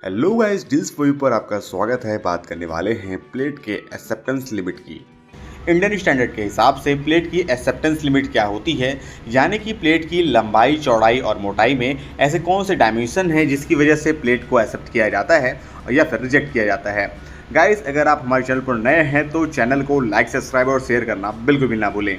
Hello guys, deals for you पर आपका स्वागत है। बात करने वाले हैं प्लेट के एक्सेप्टेंस लिमिट की। इंडियन स्टैंडर्ड के हिसाब से प्लेट की एक्सेप्टेंस लिमिट क्या होती है, यानी कि प्लेट की लंबाई, चौड़ाई और मोटाई में ऐसे कौन से डायमेंशन हैं जिसकी वजह से प्लेट को एक्सेप्ट किया जाता है या फिर रिजेक्ट किया जाता है। गाइस, अगर आप हमारे चैनल पर नए हैं तो चैनल को लाइक, सब्सक्राइब और शेयर करना बिल्कुल भी ना भूलें।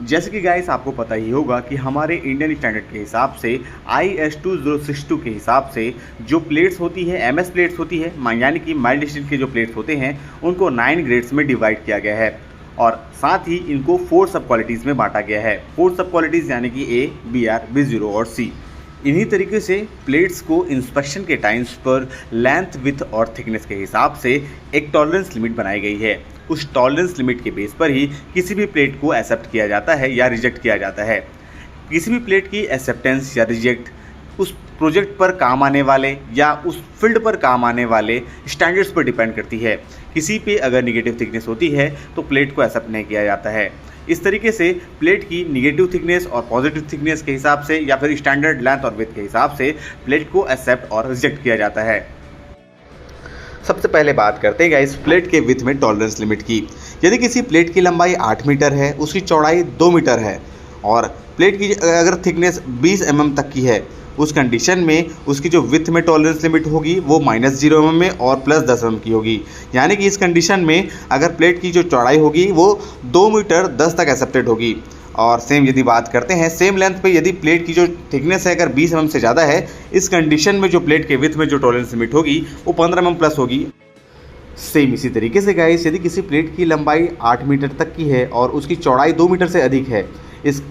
जैसे कि गाइस आपको पता ही होगा कि हमारे इंडियन स्टैंडर्ड के हिसाब से IS 2062 के हिसाब से जो प्लेट्स होती है, MS प्लेट्स होती है, यानी कि माइल्ड स्टील के जो प्लेट्स होते हैं उनको 9 ग्रेड्स में डिवाइड किया गया है और साथ ही इनको 4 सब क्वालिटीज़ में बांटा गया है। 4 सब क्वालिटीज़ यानी कि A, BR, B0 और C। इन्हीं तरीके से प्लेट्स को इंस्पेक्शन के टाइम्स पर लेंथ, विथ और थिकनेस के हिसाब से एक टॉलरेंस लिमिट बनाई गई है। उस टॉलरेंस लिमिट के बेस पर ही किसी भी प्लेट को एक्सेप्ट किया जाता है या रिजेक्ट किया जाता है। किसी भी प्लेट की एक्सेप्टेंस या रिजेक्ट उस प्रोजेक्ट पर काम आने वाले या उस फील्ड पर काम आने वाले स्टैंडर्ड्स पर डिपेंड करती है। किसी पे अगर निगेटिव थिकनेस होती है तो प्लेट को एक्सेप्ट नहीं किया जाता है। इस तरीके से प्लेट की निगेटिव थिकनेस और पॉजिटिव थिकनेस के हिसाब से या फिर स्टैंडर्ड लेंथ और विड्थ के हिसाब से प्लेट को एक्सेप्ट और रिजेक्ट किया जाता है। सबसे पहले बात करते हैं गाइस प्लेट के विड्थ में टॉलरेंस लिमिट की। यदि किसी प्लेट की लंबाई 8 मीटर है, उसकी चौड़ाई 2 मीटर है और प्लेट की अगर थिकनेस 20 mm तक की है, उस कंडीशन में उसकी जो विड्थ में टॉलरेंस लिमिट होगी वो -0 mm में और +10 mm की होगी। यानी कि इस कंडीशन में अगर प्लेट की जो चौड़ाई होगी वो 2 मीटर 10 तक एक्सेप्टेड होगी। और सेम यदि बात करते हैं सेम लेंथ पे, यदि प्लेट की जो थिकनेस है अगर 20 mm से ज़्यादा है, इस कंडीशन में जो प्लेट के विड्थ में जो टॉलरेंस लिमिट होगी वो 15 mm प्लस होगी। सेम इसी तरीके से गाइस, यदि किसी प्लेट की लंबाई 8 मीटर तक की है और उसकी चौड़ाई 2 मीटर से अधिक है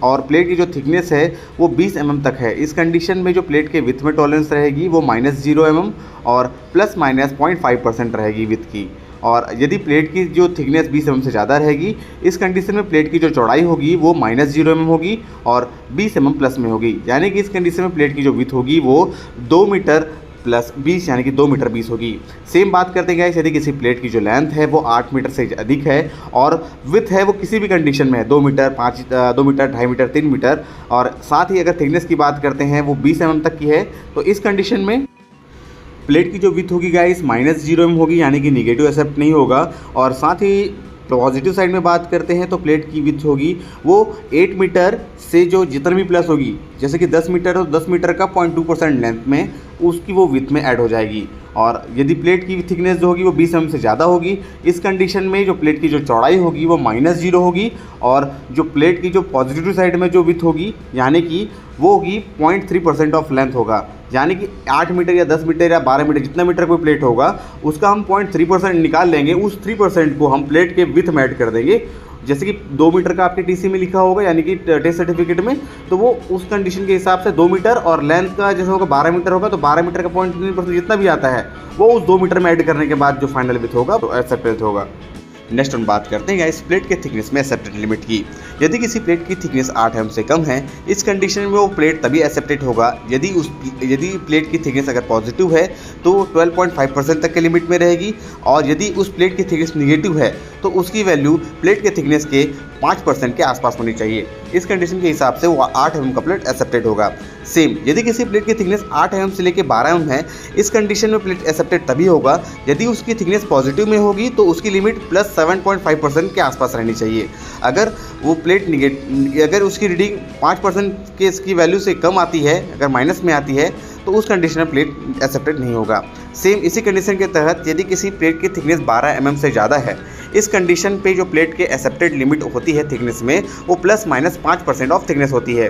और प्लेट की जो थिकनेस है वो 20 mm तक है, इस कंडीशन में जो प्लेट के विड्थ में टॉलरेंस रहेगी वो -0 mm और ±0.5% रहेगी विड्थ की। और यदि प्लेट की जो थिकनेस 20 mm से ज़्यादा रहेगी, इस कंडीशन में प्लेट की जो चौड़ाई होगी वो -0 mm होगी और 20 mm प्लस में होगी। यानी कि इस कंडीशन में प्लेट की जो विड्थ होगी वो 2 मीटर प्लस 20 यानी कि 2 मीटर 20 होगी। सेम बात करते हैं यदि किसी प्लेट की जो लेंथ है वो 8 मीटर से अधिक है और विड्थ है वो किसी भी कंडीशन में है 2 मीटर, 2 मीटर, 2.5 मीटर, 3 मीटर और साथ ही अगर थिकनेस की बात करते हैं वो 20 mm तक की है, तो इस कंडीशन में प्लेट की जो विड्थ होगी गाइस -0 mm होगी, यानी कि निगेटिव एक्सेप्ट नहीं होगा। और साथ ही पॉजिटिव साइड में बात करते हैं तो प्लेट की विड्थ होगी वो 8 मीटर से जो जितना भी प्लस होगी, जैसे कि 10 मीटर हो, 10 मीटर का 0.2% लेंथ में उसकी वो विड्थ में ऐड हो जाएगी। और यदि प्लेट की थिकनेस जो होगी वो 20 mm से ज़्यादा होगी, इस कंडीशन में जो प्लेट की जो चौड़ाई होगी वो -0 होगी और जो प्लेट की जो पॉजिटिव साइड में जो विड्थ होगी यानी कि वो होगी 0.3% ऑफ लेंथ होगा। यानी कि 8 मीटर या 10 मीटर या 12 मीटर जितना मीटर कोई प्लेट होगा उसका हम 0.3% निकाल लेंगे, उस 3% को हम प्लेट के विड्थ में ऐड कर देंगे। जैसे कि 2 मीटर का आपके TC में लिखा होगा यानी कि टेस्ट सर्टिफिकेट में, तो वो उस कंडीशन के हिसाब से 2 मीटर और लेंथ का जैसे होगा 12 मीटर होगा तो 12 मीटर का 0.3% जितना भी आता है वो उस 2 मीटर में ऐड करने के बाद जो फाइनल विड्थ होगा तो एक्सेप्टेड होगा। नेक्स्ट हम बात करते हैं इस प्लेट के थिकनेस में एक्सेप्टेड लिमिट की। यदि किसी प्लेट की थिकनेस 8 mm से कम है, इस कंडीशन में वो प्लेट तभी एक्सेप्टेड होगा यदि प्लेट की थिकनेस अगर पॉजिटिव है तो 12.5% तक के लिमिट में रहेगी और यदि उस प्लेट की थिकनेस निगेटिव है तो उसकी वैल्यू प्लेट के थिकनेस के 5% के आसपास होनी चाहिए। इस कंडीशन के हिसाब से वो 8 mm का प्लेट एक्सेप्टेड होगा। सेम यदि किसी प्लेट की थिकनेस 8 mm से लेकर 12 mm है, इस कंडीशन में प्लेट एक्सेप्टेड तभी होगा यदि उसकी थिकनेस पॉजिटिव में होगी तो उसकी लिमिट +7.5% के आसपास रहनी चाहिए। अगर वो प्लेट अगर उसकी रीडिंग 5% के इसकी वैल्यू से कम आती है, अगर माइनस में आती है, तो उस कंडीशन में प्लेट एक्सेप्टेड नहीं होगा। सेम इसी कंडीशन के तहत यदि किसी प्लेट की थिकनेस 12 mm से ज़्यादा है, इस कंडीशन पे जो प्लेट के एक्सेप्टेड लिमिट होती है थिकनेस में वो ±5% ऑफ थिकनेस होती है।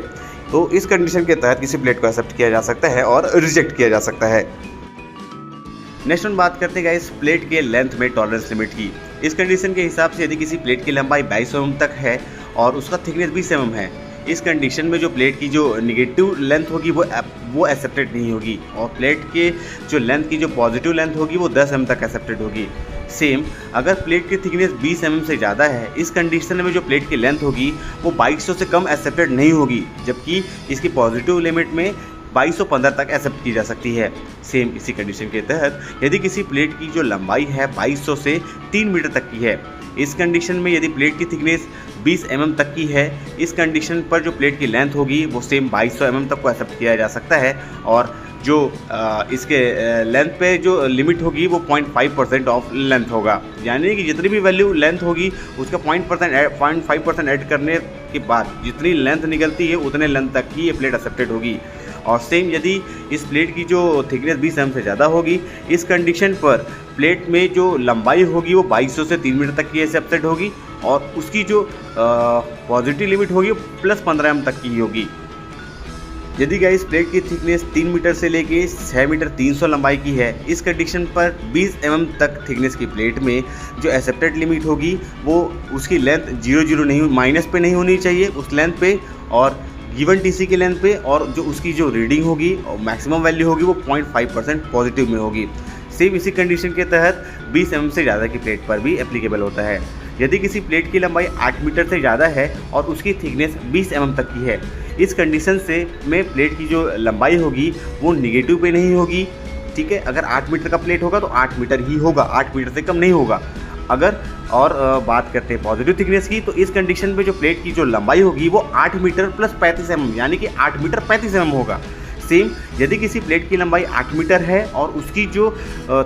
तो इस कंडीशन के तहत किसी प्लेट को एक्सेप्ट किया जा सकता है और रिजेक्ट किया जा सकता है। नेक्स्ट हम बात करते हैं गाइस प्लेट के लेंथ में टॉलरेंस लिमिट की। इस कंडीशन के हिसाब से यदि किसी प्लेट की लंबाई 22 mm तक है और उसका थिकनेस 20 mm है, इस कंडीशन में जो प्लेट की जो निगेटिव लेंथ होगी वो एक्सेप्टेड नहीं होगी और प्लेट के जो लेंथ की जो पॉजिटिव लेंथ होगी वो 10 mm तक एक्सेप्टेड होगी। सेम अगर प्लेट की थिकनेस 20 mm से ज़्यादा है, इस कंडीशन में जो प्लेट की लेंथ होगी वो 2200 से कम एक्सेप्टेड नहीं होगी, जबकि इसकी पॉजिटिव लिमिट में 2215 तक एक्सेप्ट की जा सकती है। सेम इसी कंडीशन के तहत यदि किसी प्लेट की जो लंबाई है 2200 से 3 मीटर तक की है, इस कंडीशन में यदि प्लेट की थिकनेस 20 mm तक की है, इस कंडीशन पर जो प्लेट की लेंथ होगी वो सेम 2200 mm तक को एक्सेप्ट किया जा सकता है और जो इसके लेंथ पे जो लिमिट होगी वो 0.5% ऑफ लेंथ होगा, यानी कि जितनी भी वैल्यू लेंथ होगी उसका 0.5% ऐड करने के बाद जितनी लेंथ निकलती है उतने लेंथ तक ही ये प्लेट एक्सेप्टेड होगी। और सेम यदि इस प्लेट की जो थिकनेस 20 mm से ज़्यादा होगी, इस कंडीशन पर प्लेट में जो लंबाई होगी वो 2200 से 3 मीटर तक की एक्सेप्टेड होगी और उसकी जो पॉजिटिव लिमिट होगी वो +15 mm तक की होगी। यदि गाइस प्लेट की थिकनेस 3 मीटर से लेके 6 मीटर 300 लंबाई की है, इस कंडीशन पर 20 mm तक थिकनेस की प्लेट में जो एक्सेप्टेड लिमिट होगी वो उसकी लेंथ 0 नहीं माइनस पे नहीं होनी चाहिए, उस लेंथ पे और गिवन टीसी की लेंथ पे, और जो उसकी जो रीडिंग होगी और मैक्सिमम वैल्यू होगी वो 0.5% पॉजिटिव में होगी। सेम इसी कंडीशन के तहत 20 mm से ज़्यादा की प्लेट पर भी एप्लीकेबल होता है। यदि किसी प्लेट की लंबाई 8 मीटर से ज़्यादा है और उसकी थिकनेस 20 mm तक की है, इस कंडीशन से में प्लेट की जो लंबाई होगी वो निगेटिव पे नहीं होगी, ठीक है। अगर 8 मीटर का प्लेट होगा तो 8 मीटर ही होगा, 8 मीटर से कम नहीं होगा। अगर और बात करते हैं पॉजिटिव थिकनेस की, तो इस कंडीशन पे जो प्लेट की जो लंबाई होगी वो 8 मीटर + 35 mm यानी कि 8 मीटर 35 mm होगा। सेम यदि किसी प्लेट की लंबाई 8 मीटर है और उसकी जो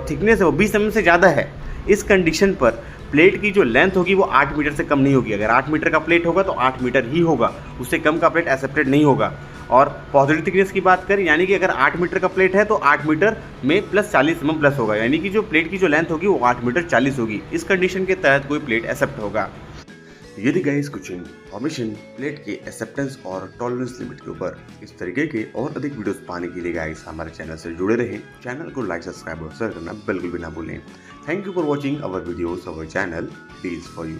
थिकनेस है वो 20 mm से ज़्यादा है, इस कंडीशन पर प्लेट की जो लेंथ होगी वो 8 मीटर से कम नहीं होगी। अगर 8 मीटर का प्लेट होगा तो 8 मीटर ही होगा, उससे कम का प्लेट एक्सेप्टेड नहीं होगा। और पॉजिटिव थिकनेस की बात करें, यानी कि अगर 8 मीटर का प्लेट है तो 8 मीटर में +40 mm प्लस होगा, यानी कि जो प्लेट की जो लेंथ होगी वो 8 मीटर 40 होगी। इस कंडीशन के तहत कोई प्लेट एक्सेप्ट होगा। यदि गाइस कुछ इन्फॉर्मेशन प्लेट के एक्सेप्टेंस और टॉलरेंस लिमिट के ऊपर इस तरीके के और अधिक वीडियोस पाने के लिए गाइस हमारे चैनल से जुड़े रहें। चैनल को लाइक, सब्सक्राइब और शेयर करना बिल्कुल भी ना भूलें। Thank you for watching our videos, our channel deals for you.